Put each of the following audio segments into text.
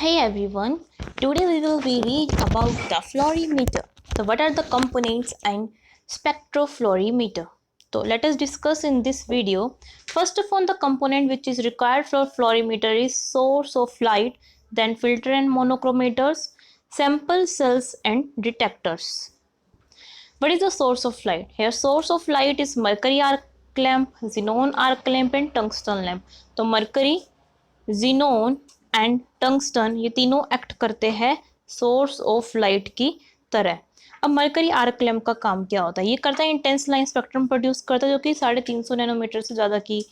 Hey everyone, today we will be read about the fluorimeter. So what are the components and spectropluorimeter? So let us discuss in this video. First of all, the component which is required for fluorimeter is source of light, then filter and monochromators, sample cells and detectors. What is the source of light? Here source of light is mercury arc lamp, xenon arc lamp and tungsten lamp. तो mercury, xenon and tungsten ये तीनों act करते हैं source of light की तरह। अब mercury arc lamp का काम क्या होता है? ये करता है इंटेंस लाइन स्पेक्ट्रम प्रोड्यूस करता है जो कि 350 नैनोमीटर से ज़्यादा की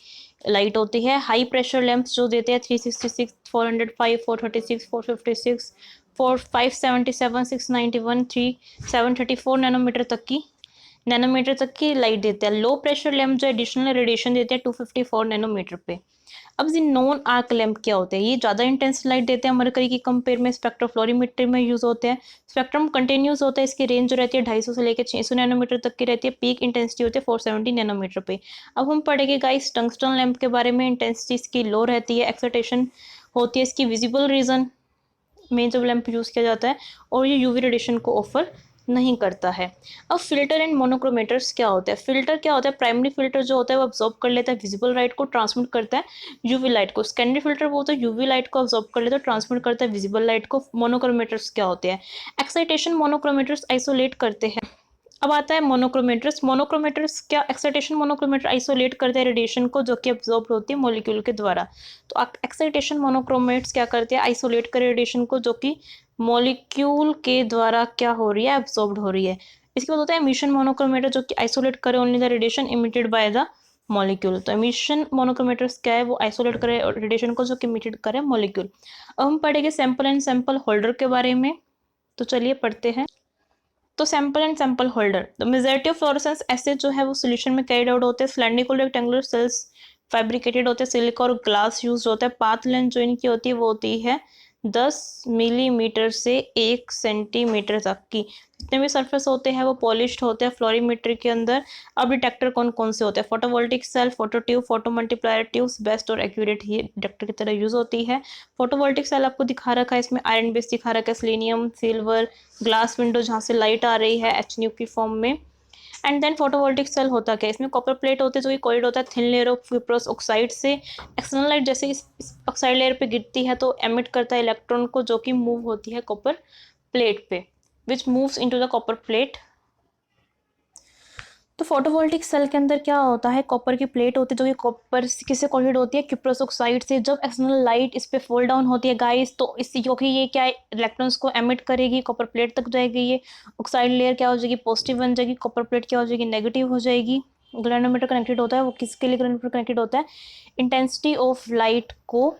लाइट होती है। हाई प्रेशर लैंप्स जो देते हैं 366, 405, 436, 456, 577, 691, 734 नैनोमीटर तक की लाइट देते हैं। लो प्रेशर लैंप जो एडिशनल रेडिएशन देते हैं 254 नैनोमीटर पे। अब जी नॉन आर्क लैंप क्या होते हैं? ये ज़्यादा इंटेंस लाइट देते हैं मरकरी की कंपेयर में, स्पेक्ट्रोफ्लोरीमीटर में यूज़ होते हैं। स्पेक्ट्रम कंटिन्यूस होता है, इसकी रेंज जो रहती है 250 से लेकर 600 नैनोमीटर तक की रहती है। पीक इंटेंसिटी होती है 470 नैनोमीटर पे। अब हम पढ़ेंगे गाइस टंगस्टन लैंप के बारे में। इंटेंसिटी इसकी लो रहती है, एक्साइटेशन होती है इसकी विजिबल रीजन में जब लैंप यूज़ किया जाता है, और ये यूवी रेडिएशन को ऑफर नहीं करता है। अब फिल्टर एंड मोनोक्रोमेटर्स क्या होता है? फिल्टर क्या होता है? प्राइमरी फिल्टर जो होता है वो अब्जॉर्ब कर लेता है विजिबल लाइट को, ट्रांसमिट करता है यूवी लाइट को। सेकेंडरी फिल्टर वो होता है यूवी लाइट को अब्जॉर्ब कर लेता है, ट्रांसमिट करता है विजिबल लाइट को। मोनोक्रोमेटर्स क्या होते हैं? एक्साइटेशन मोनोक्रोमेटर्स आइसोलेट करते हैं। अब आता है मोनोक्रोमेटर्स। मोनोक्रोमेटर्स क्या? एक्साइटेशन मोनोक्रोमेटर आइसोलेट करते हैं रेडिएशन को जो कि अब्जॉर्ब होती है मॉलिक्यूल के द्वारा। तो एक्साइटेशन मोनोक्रोमेट्स क्या करते हैं? आइसोलेट कर रेडिएशन को जो कि मॉलिक्यूल के द्वारा क्या हो रही है? एब्जॉर्ब हो रही है। इसके बाद होता है एमिशन मोनोक्रोमेटर जो कि आइसोलेट करे only the radiation emitted by the molecule. तो एमिशन मोनोक्रोमेटर्स क्या है? वो आइसोलेट करे रेडिएशन को जो कि इमिटेड करे मॉलिक्यूल। अब हम पढ़ेंगे सैंपल एंड सैंपल होल्डर के बारे में। तो चलिए पढ़ते हैं। तो sample and sample holder, the majority of fluorescence ऐसे जो है वो सोल्यूशन में कैरिड आउट होते हैं। सिलेंड्रिकल रेक्टेंगुलर सेल्स फैब्रिकेटेड होते हैं, सिलिका और ग्लास यूज होता है। पाथ लेंथ जो इनकी होती है वो होती है 10 मिलीमीटर से 1 सेंटीमीटर तक की। जितने भी सरफेस होते हैं वो पॉलिश्ड होते हैं फ्लोरीमीटर के अंदर। अब डिटेक्टर कौन कौन से होते हैं? Photovoltaic cell, photo tube, photo multiplier tubes best और एक्यूरेट ही डिटेक्टर की तरह यूज होती है। फोटोवोल्टिक सेल आपको दिखा रखा है, इसमें आयरन बेस दिखा रखा है, सेलेनियम, सिल्वर, ग्लास विंडो जहाँ से लाइट आ रही है एच की फॉर्म में। एंड देन फोटोवोल्टिक सेल होता क्या? इसमें कॉपर प्लेट होते हैं जो कि कोटेड होता है thin layer of fibrous oxide से। एक्सटर्नल लाइट जैसे इस ऑक्साइड लेयर पे गिरती है तो एमिट करता है इलेक्ट्रॉन को जो कि मूव होती है कॉपर प्लेट पे, विच moves into the copper plate. तो फोटोवोल्टिक सेल के अंदर क्या होता है? कॉपर की प्लेट होती है जो कि कॉपर किससे कोटेड होती है? क्यूप्रस ऑक्साइड से। जब एक्सटर्नल लाइट इस पे फॉल डाउन होती है गाइस तो इससे क्योंकि ये क्या इलेक्ट्रॉन्स को एमिट करेगी, कॉपर प्लेट तक जाएगी, ये ऑक्साइड लेयर क्या हो जाएगी? पॉजिटिव बन जाएगी, कॉपर प्लेट क्या हो जाएगी? नेगेटिव हो जाएगी। ग्रेनोमीटर कनेक्टेड होता है, वो किसके लिए ग्रेनोमीटर कनेक्टेड होता है? इंटेंसिटी ऑफ लाइट को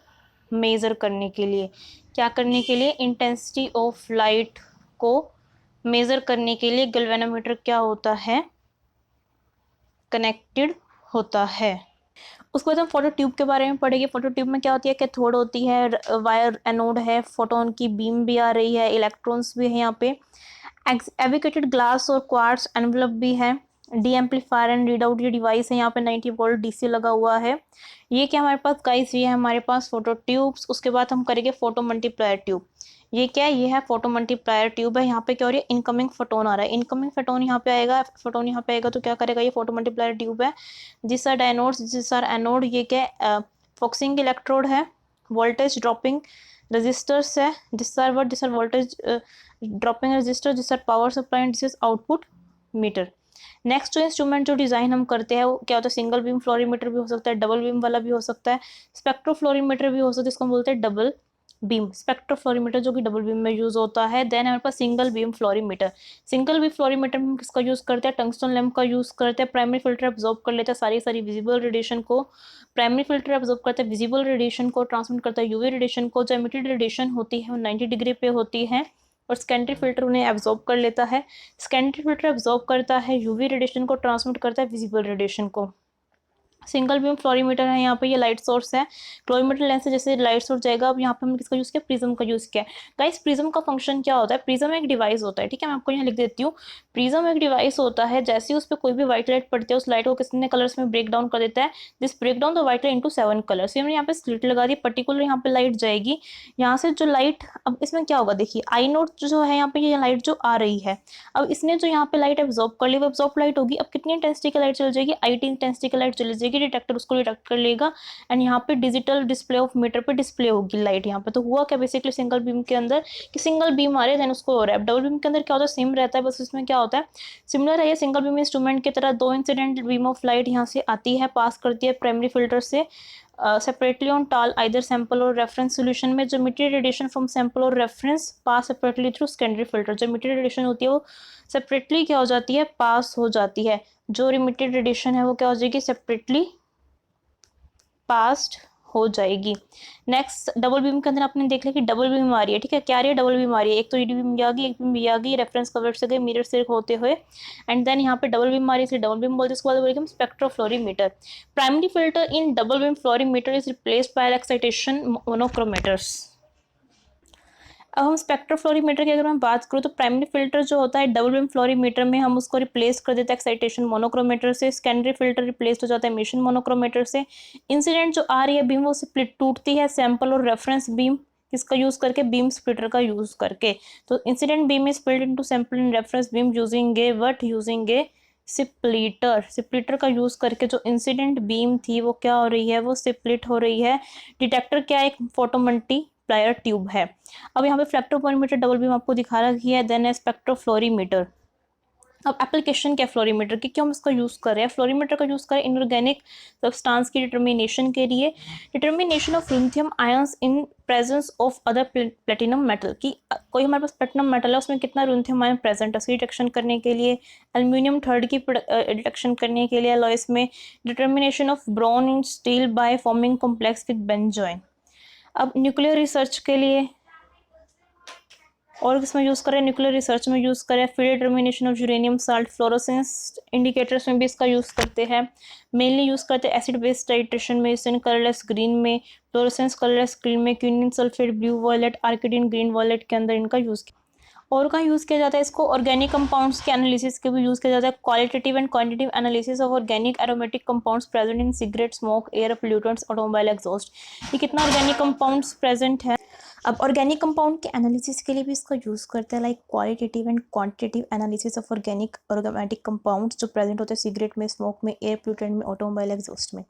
मेजर करने के लिए। क्या करने के लिए? इंटेंसिटी ऑफ लाइट को मेजर करने के लिए गैल्वेनोमीटर क्या होता है? कनेक्टेड होता है। उसके बाद हम फोटो ट्यूब के बारे में पढ़ेंगे। फोटो ट्यूब में क्या होती है? कैथोड होती है, वायर एनोड है, फोटोन की बीम भी आ रही है, इलेक्ट्रॉन्स भी है यहाँ पे। एविकेटेड ग्लास और क्वार्ट्स एनवलप भी है। D amplifier and read out ये डिवाइस है, यहाँ पे 90 वोल्ट डीसी लगा हुआ है। ये क्या हमारे पास गाइस? ये है हमारे पास फोटो ट्यूब्स। उसके बाद हम करेंगे फोटो मल्टीप्लायर ट्यूब। ये क्या है? ये है फोटो मल्टीप्लायर ट्यूब है। यहाँ पे क्या हो रही है? इनकमिंग फोटोन आ रहा है, इनकमिंग फोटोन यहाँ पे आएगा, फोटोन यहाँ पे आएगा तो क्या करेगा? ये फोटो मल्टीप्लायर ट्यूब है। जिस आर डायनोड्स, जिस आर एनोड, ये क्या फोकसिंग इलेक्ट्रोड है। वोल्टेज ड्रॉपिंग रजिस्टर्स है, जिस आर व्हाट? जिस आर वोल्टेज ड्रॉपिंग रजिस्टर, जिस are power supply and this is output metre. Next जो इंस्ट्रूमेंट जो डिजाइन हम करते हैं वो क्या होता है? सिंगल बीम फ्लोरीमीटर भी हो सकता है, डबल बीम वाला भी हो सकता है, स्पेक्ट्रोफ्लोरीमीटर भी हो सकता है, इसको हम बोलते हैं डबल बीम स्पेक्ट्रोफ्लोरीमीटर जो कि डबल बीम में यूज होता है। देन हमारे पास single beam fluorimeter. Single beam fluorimeter में किसका यूज करते हैं? टंगस्टन लैंप का यूज करते हैं। प्राइमरी फिल्टर अब्जॉर्ब कर लेता है सारी विजिबल रेडिएशन को। प्राइमरी फिल्टर अब्जॉर्ब करता है विजिबल रेडिएशन को, ट्रांसमिट करता है यूवी रेडिएशन को। जो एमिटेड रेडिएशन होती है वो 90 डिग्री पे होती है और सेकेंडरी फिल्टर उन्हें एब्जॉर्ब कर लेता है। सेकेंडरी फिल्टर एब्जॉर्ब करता है यूवी रेडिएशन को, ट्रांसमिट करता है विजिबल रेडिएशन को। सिंगल बीम फ्लोरीमीटर है, यहाँ पे ये लाइट सोर्स है, फ्लोरीमीटर लेंस से जैसे लाइट सोर्स जाएगा। अब यहाँ पे हमने किसका यूज़ किया, प्रिज्म का यूज़ किया। गाइस प्रिज्म का फंक्शन क्या होता है, प्रिज्म एक डिवाइस होता है, ठीक है, मैं आपको यहाँ लिख देती हूँ। प्रिज्म एक डिवाइस होता है, जैसे ही उस पर कोई भी व्हाइट लाइट पड़ती है उस लाइट को कितने कलर्स में ब्रेक डाउन कर देता है, this break down the white light into 7 colours. हमने यहाँ पे स्लिट लगा दी, पर्टिकुलर यहाँ पे लाइट जाएगी, यहाँ से जो लाइट, अब इसमें क्या होगा देखिए, आई नोट जो है यहाँ पे ये लाइट जो आ रही है, अब इसने जो यहाँ पे लाइट एब्जॉर्ब कर ली वो एब्जॉर्ब लाइट होगी। अब कितनी इंटेंसिटी की लाइट चल जाएगी, 80 इंटेंसिटी की लाइट चली जाएगी, डिटेक्टर उसको डिटेक्ट कर लेगा एंड यहाँ पे डिजिटल डिस्प्ले ऑफ मीटर पे डिस्प्ले होगी लाइट यहाँ पे। तो हुआ क्या बेसिकली सिंगल बीम के अंदर कि सिंगल बीम आ रहे देन उसको हो रहा है। डबल बीम के अंदर क्या होता है, सेम रहता है, बस इसमें क्या होता है, सिमिलर है ये सिंगल बीम इंस्ट्रूमेंट की तरह, दो इंसिडेंट बीम ऑफ लाइट यहाँ से आती है, पास करती है प्राइमरी फिल्टर से सेपरेटली ऑन टाल आइदर सैंपल और रेफरेंस सॉल्यूशन में। जो मटेरियल रेडिएशन फ्रॉम सैंपल और रेफरेंस पास सेपरेटली थ्रू सेकेंडरी फिल्टर, जो मटेरियल रेडिएशन होती है वो सेपरेटली क्या हो जाती है, पास हो जाती है। जो रिमिटेड रेडिएशन है वो क्या हो जाएगी, सेपरेटली पास्ड हो जाएगी। नेक्स्ट डबल बीम के अंदर आपने देख लिया कि डबल बीम आ रही है, ठीक है, क्या आ रही है, डबल बीम आ रही है, एक तो ईडी बीम आ गई, एक बीम भी आ गई, रेफरेंस कवरेज से गई मिरर से होते हुए एंड देन यहाँ पे डबल बीम आ रही है, इसलिए डबल बीम बोलते हैं। उसके बाद बोलेंगे हम spectrofluorimeter. Primary filter in double beam fluorimeter is replaced by excitation monochromators. अब हम स्पेक्ट्रोफ्लोरीमीटर की अगर मैं बात करूँ तो प्राइमरी फिल्टर जो होता है डबल बीम फ्लोरीमीटर में हम उसको रिप्लेस कर देते हैं एक्साइटेशन मोनोक्रोमेटर से। सेकेंडरी फिल्टर रिप्लेस हो जाता है एमिशन मोनोक्रोमेटर से। इंसिडेंट जो आ रही है बीम वो स्प्लिट टूटती है सैंपल और रेफरेंस बीम किसका यूज करके, बीम स्प्लिटर का यूज करके। तो incident beam is split into sample and reference beam using A splitter. Splitter का यूज करके जो इंसिडेंट बीम थी वो क्या हो रही है, वो स्प्लिट हो रही है। डिटेक्टर क्या है, एक फोटोमल्टीप्लायर ट्यूब है। अब यहाँ पे फ्लैक्टोपोरीमीटर डबल बीम आपको दिखा रखी है, देन है स्पेक्ट्रोफ्लोरीमीटर। अब एप्लीकेशन क्या फ्लोरीमीटर की, क्यों हम इसका यूज़ कर रहे हैं, फ्लोरीमीटर का यूज़ करें इनऑर्गेनिक सब्सटेंस की डिटर्मिनेशन के लिए, determination of lithium ions in presence of other platinum metal की, कोई हमारे पास प्लेटिनम मेटल है उसमें कितना लिथियम आयन प्रेजेंट है उसकी डिटेक्शन करने के लिए, एल्यूमिनियम थर्ड की डिटेक्शन करने के लिए अलॉयस में, determination of boron in steel by forming complex with benzoin. अब न्यूक्लियर रिसर्च के लिए और किसमें यूज़ करें, न्यूक्लियर रिसर्च में यूज़ करें, फिर determination of uranium salt fluorescence indicators में भी इसका यूज़ करते हैं। मेनली यूज़ करते हैं एसिड बेस टाइट्रेशन में, इन कलरलेस ग्रीन में, फ्लोरोसेंस कलरलेस ग्रीन में, quinine sulphate blue violet, acridine green violet के अंदर इनका यूज़ किया। और कहाँ यूज़ किया जाता है इसको, ऑर्गेनिक कंपाउंड्स के एनालिसिस के भी यूज़ किया जाता है। Qualitative and quantitative analysis of organic aromatic compounds present in cigarette smoke air pollutants automobile exhaust. ये कितना ऑर्गेनिक कंपाउंड्स प्रेजेंट है। अब ऑर्गेनिक कंपाउंड के एनालिसिस के लिए भी इसका यूज़ करते हैं, like qualitative and quantitative analysis of organic aromatic compounds जो प्रेजेंट होते हैं सिगरेट में, स्मोक में, एयर पोल्यूटेंट में, ऑटोमोबाइल एग्जॉस्ट में।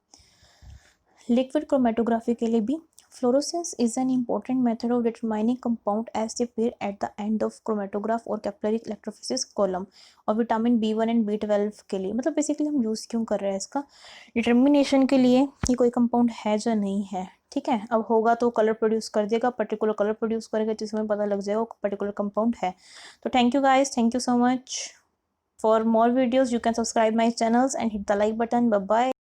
लिक्विड क्रोमेटोग्राफी के लिए भी fluorescence is an important method of determining compound as they appear at the end of chromatograph और capillary electrophoresis column। और विटामिन B1 एंड B12 के लिए, मतलब बेसिकली हम यूज़ क्यों कर रहे हैं इसका, डिटर्मिनेशन के लिए कि कोई कंपाउंड है या नहीं है, ठीक है। अब होगा तो कलर प्रोड्यूस कर देगा, पर्टिकुलर कलर प्रोड्यूस करेगा जिसमें पता लग जाएगा पर्टिकुलर कंपाउंड है। तो thank you guys, thank you so much. For more videos you can subscribe my channels and hit the like button. Bye bye.